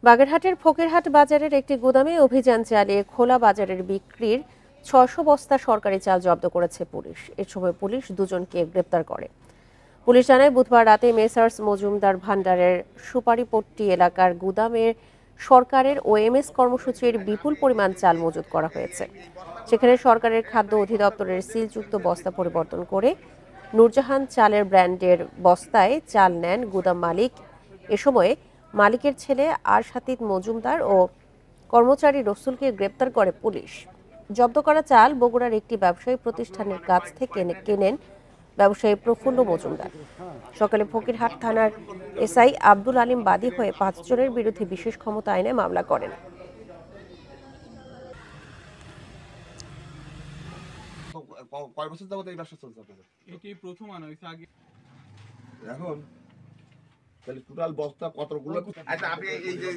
বাগেরহাটের ফকিরহাট বাজারের একটি গুদামে অভিযান চালিয়ে খোলা বাজারের বিক্রির ৬০০ বস্তা সরকারি চাল জব্দ করেছে পুলিশ। এ সময় পুলিশ দুজনকে গ্রেপ্তার করে। পুলিশ জানায়, বুধবার রাতে মেসার্স মজুমদার ভান্ডারের সুপারিপট্টি এলাকার গুদামে সরকারের ওএমএস কর্মসূচির বিপুল পরিমাণ চাল মজুত করা হয়েছে। সেখানে সরকারের খাদ্য অধিদপ্তরের সিলযুক্ত বস্তা পরিবর্তন করে নূরজাহান চালের ব্র্যান্ডের বস্তায় চাল নেন গুদাম মালিক। এ সময় মালিকের ছেলে আরশাদীদ মজুমদার ও কর্মচারী রসুলকে গ্রেপ্তার করে পুলিশ। জব্দ করা চাল বগুড়ার একটি ব্যবসায়ী প্রতিষ্ঠানের কাছ থেকে কেনেন ব্যবসায়ী প্রফুল্ল মজুমদার। সকালে ফকিরহাট থানার এসআই আব্দুল আলিম বাদী হয়ে ৫ জনের বিরুদ্ধে বিশেষ ক্ষমতা আইনে মামলা করেন। কয় বছর যাবত এই ব্যবসা চলছে আপনাদের? এটি প্রথম আনা হয়েছে আগে। এখন তাহলে টোটাল বস্তা কতগুলো? আচ্ছা, আপনি এই যে